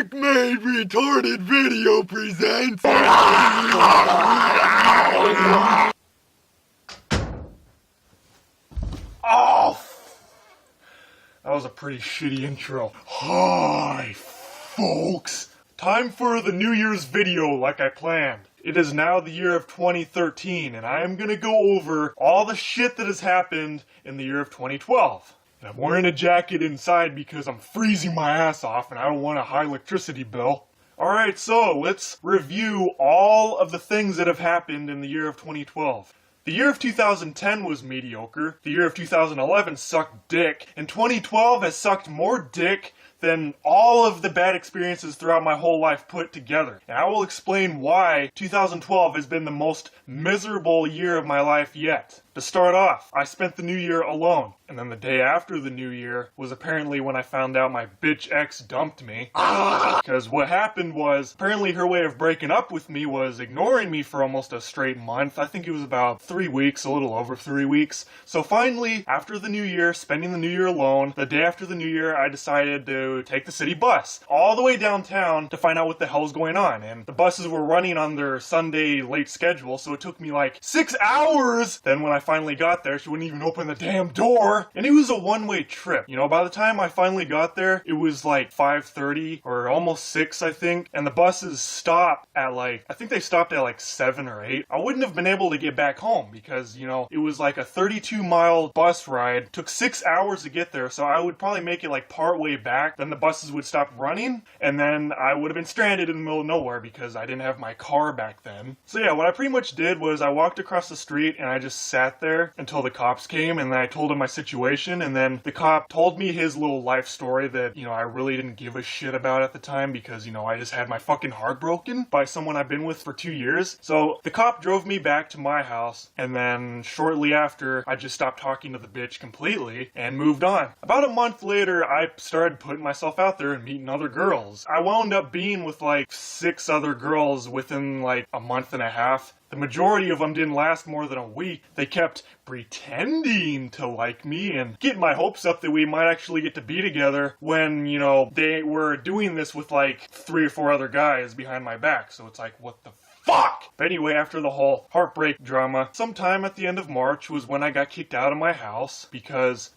Dick Made Retarded Video presents... Oh, that was a pretty shitty intro. Hi, folks. Time for the New Year's video like I planned. It is now the year of 2013, and I am gonna go over all the shit that has happened in the year of 2012. And I'm wearing a jacket inside because I'm freezing my ass off and I don't want a high electricity bill. Alright, so let's review all of the things that have happened in the year of 2012. The year of 2010 was mediocre, the year of 2011 sucked dick, and 2012 has sucked more dick than all of the bad experiences throughout my whole life put together. And I will explain why 2012 has been the most miserable year of my life yet. To start off, I spent the new year alone, and then the day after the new year was apparently when I found out my bitch ex dumped me. Because what happened was, apparently her way of breaking up with me was ignoring me for almost a straight month. I think it was about 3 weeks, a little over 3 weeks. So finally, after the new year, spending the new year alone, the day after the new year, I decided to take the city bus all the way downtown to find out what the hell was going on. And the buses were running on their Sunday late schedule, so it took me like 6 hours. Then when I finally got there, she wouldn't even open the damn door. And it was a one-way trip. You know, by the time I finally got there, it was like 5:30 or almost 6, I think. And the buses stopped at like, I think they stopped at like 7 or 8. I wouldn't have been able to get back home because, you know, it was like a 32-mile bus ride. Took 6 hours to get there, so I would probably make it like part way back. Then the buses would stop running, and then I would have been stranded in the middle of nowhere because I didn't have my car back then. So yeah, what I pretty much did was I walked across the street and I just sat there until the cops came, and then I told him my situation, and then the cop told me his little life story that, you know, I really didn't give a shit about at the time because, you know, I just had my fucking heart broken by someone I've been with for 2 years. So the cop drove me back to my house, and then shortly after, I just stopped talking to the bitch completely and moved on. About a month later, I started putting myself out there and meeting other girls. I wound up being with like 6 other girls within like a month and a half. The majority of them didn't last more than a week. They kept pretending to like me and get my hopes up that we might actually get to be together when, you know, they were doing this with like 3 or 4 other guys behind my back. So it's like, what the fuck? But anyway, after the whole heartbreak drama, sometime at the end of March was when I got kicked out of my house because...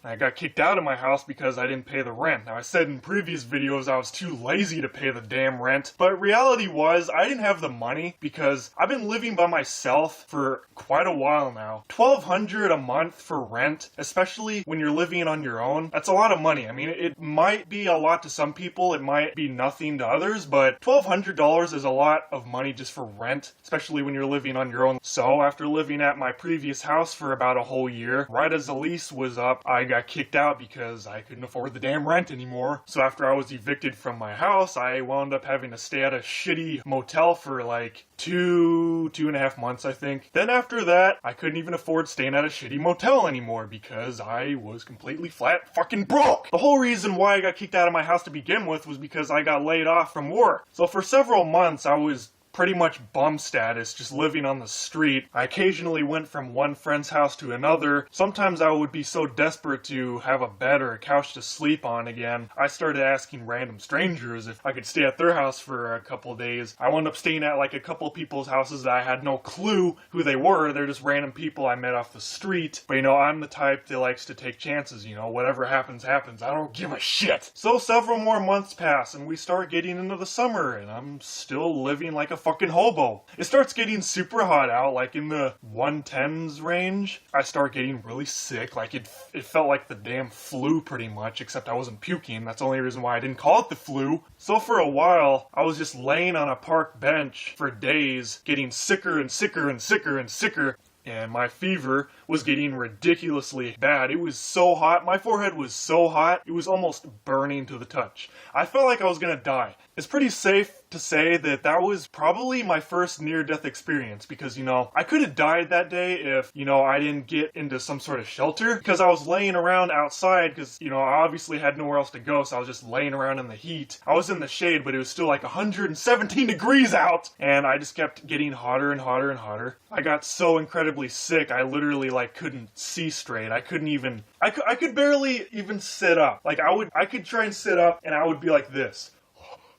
I got kicked out of my house because I didn't pay the rent. Now, I said in previous videos I was too lazy to pay the damn rent, but reality was I didn't have the money because I've been living by myself for quite a while now. $1,200 a month for rent, especially when you're living on your own, that's a lot of money. I mean, it might be a lot to some people, it might be nothing to others, but $1,200 is a lot of money just for rent, especially when you're living on your own. So, after living at my previous house for about a whole year, right as the lease was up, I got kicked out because I couldn't afford the damn rent anymore. So after I was evicted from my house, I wound up having to stay at a shitty motel for like 2.5 months, I think. Then after that, I couldn't even afford staying at a shitty motel anymore because I was completely flat fucking broke. The whole reason why I got kicked out of my house to begin with was because I got laid off from work. So for several months, I was pretty much bum status, just living on the street. I occasionally went from one friend's house to another. Sometimes I would be so desperate to have a bed or a couch to sleep on again, I started asking random strangers if I could stay at their house for a couple days. I wound up staying at like a couple people's houses that I had no clue who they were. They're just random people I met off the street. But you know, I'm the type that likes to take chances, you know, whatever happens, happens. I don't give a shit. So several more months pass and we start getting into the summer and I'm still living like a fucking hobo. It starts getting super hot out, like in the 110s range. I start getting really sick, like it felt like the damn flu pretty much, except I wasn't puking. That's the only reason why I didn't call it the flu. So for a while, I was just laying on a park bench for days, getting sicker and sicker and sicker and sicker. And my fever was getting ridiculously bad. It was so hot. My forehead was so hot, it was almost burning to the touch. I felt like I was gonna die. It's pretty safe to say that that was probably my first near-death experience because, you know, I could have died that day if, you know, I didn't get into some sort of shelter because I was laying around outside because, you know, I obviously had nowhere else to go, so I was just laying around in the heat. I was in the shade, but it was still like 117 degrees out, and I just kept getting hotter and hotter and hotter. I got so incredibly sick, I literally, like, couldn't see straight. I couldn't even, I could barely even sit up. Like, I could try and sit up, and I would be like this.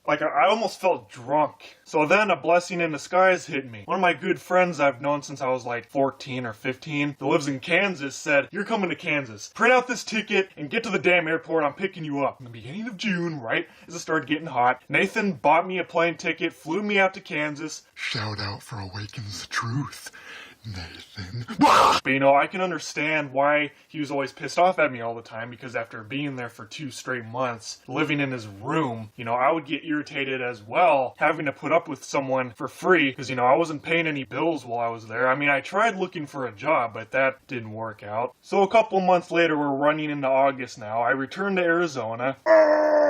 Like, I almost felt drunk. So then a blessing in disguise hit me. One of my good friends I've known since I was like 14 or 15, that lives in Kansas, said, "You're coming to Kansas. Print out this ticket and get to the damn airport. I'm picking you up." In the beginning of June, right as it started getting hot, Nathan bought me a plane ticket, flew me out to Kansas. Shout out for Awakens the Truth, Nathan. But you know, I can understand why he was always pissed off at me all the time, because after being there for 2 straight months, living in his room, you know, I would get irritated as well, having to put up with someone for free, because, you know, I wasn't paying any bills while I was there. I mean, I tried looking for a job, but that didn't work out. So a couple months later, we're running into August now, I returned to Arizona,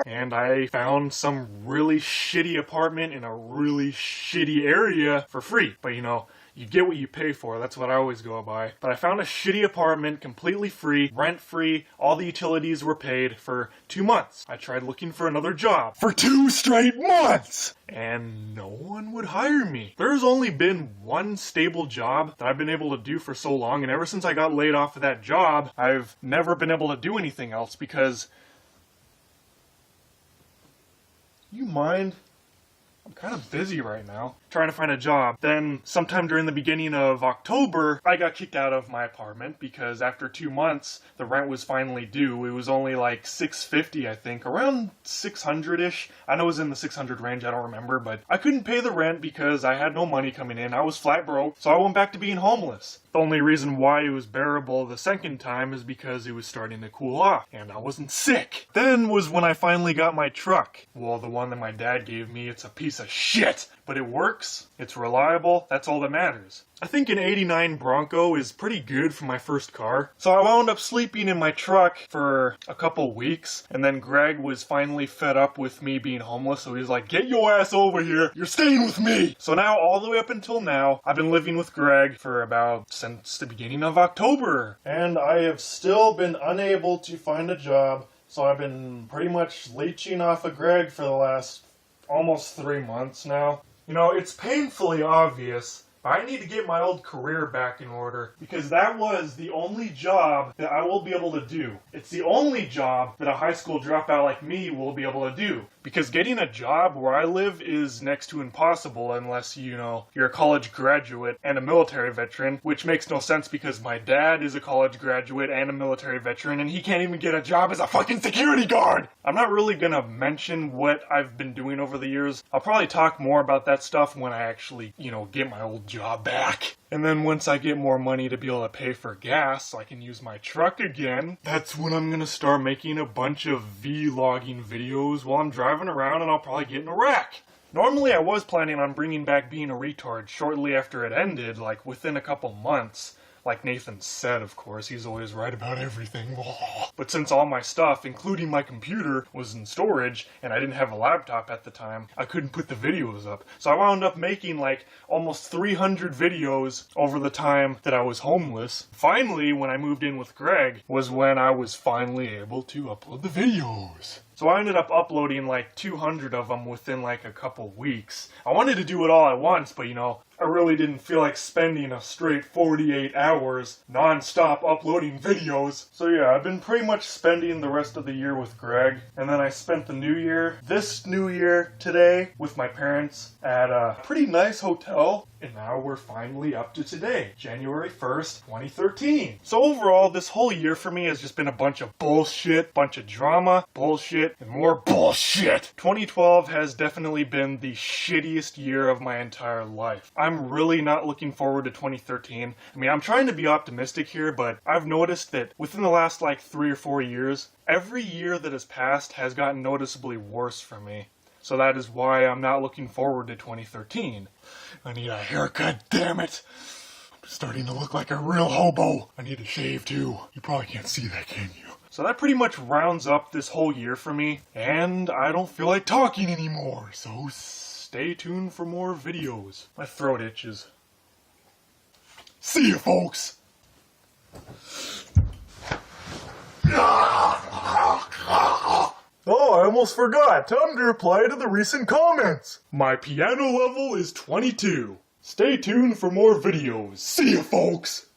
and I found some really shitty apartment in a really shitty area for free. But you know, you get what you pay for, that's what I always go by. But I found a shitty apartment, completely free, rent-free, all the utilities were paid for 2 months. I tried looking for another job for 2 straight months! And no one would hire me. There's only been one stable job that I've been able to do for so long, and ever since I got laid off of that job, I've never been able to do anything else because... You mind? I'm kind of busy right now, trying to find a job. Then, sometime during the beginning of October, I got kicked out of my apartment because after 2 months, the rent was finally due. It was only like $650, I think, around 600-ish. I know it was in the 600 range, I don't remember, but I couldn't pay the rent because I had no money coming in. I was flat broke, so I went back to being homeless. The only reason why it was bearable the second time is because it was starting to cool off, and I wasn't sick. Then was when I finally got my truck. Well, the one that my dad gave me, it's a piece of shit, but it works, it's reliable, that's all that matters. I think an '89 Bronco is pretty good for my first car. So I wound up sleeping in my truck for a couple weeks, and then Greg was finally fed up with me being homeless, so he was like, "Get your ass over here, you're staying with me!" So now, all the way up until now, I've been living with Greg for about since the beginning of October. And I have still been unable to find a job, so I've been pretty much leeching off of Greg for the last almost 3 months now. You know, it's painfully obvious, but I need to get my old career back in order, because that was the only job that I will be able to do. It's the only job that a high school dropout like me will be able to do. Because getting a job where I live is next to impossible unless, you know, you're a college graduate and a military veteran, which makes no sense because my dad is a college graduate and a military veteran, and he can't even get a job as a fucking security guard! I'm not really gonna mention what I've been doing over the years. I'll probably talk more about that stuff when I actually, you know, get my old job back. And then once I get more money to be able to pay for gas so I can use my truck again, that's when I'm gonna start making a bunch of vlogging videos while I'm driving around, and I'll probably get in a wreck. Normally I was planning on bringing back being a retard shortly after it ended, like within a couple months. Like Nathan said, of course, he's always right about everything. But since all my stuff, including my computer, was in storage, and I didn't have a laptop at the time, I couldn't put the videos up. So I wound up making like almost 300 videos over the time that I was homeless. Finally, when I moved in with Greg, was when I was finally able to upload the videos. So I ended up uploading like 200 of them within like a couple weeks. I wanted to do it all at once, but you know, I really didn't feel like spending a straight 48 hours non-stop uploading videos. So yeah, I've been pretty much spending the rest of the year with Greg. And then I spent the new year, this new year today, with my parents at a pretty nice hotel. And now we're finally up to today, January 1st, 2013. So overall, this whole year for me has just been a bunch of bullshit, bunch of drama, bullshit, and more bullshit. 2012 has definitely been the shittiest year of my entire life. I'm really not looking forward to 2013. I mean, I'm trying to be optimistic here, but I've noticed that within the last like 3 or 4 years, every year that has passed has gotten noticeably worse for me. So that is why I'm not looking forward to 2013. I need a haircut, damn it! I'm starting to look like a real hobo. I need to shave too. You probably can't see that, can you? So that pretty much rounds up this whole year for me. And I don't feel like talking anymore, so stay tuned for more videos. My throat itches. See ya, folks! Oh, I almost forgot. Time to reply to the recent comments. My piano level is 22. Stay tuned for more videos. See ya, folks!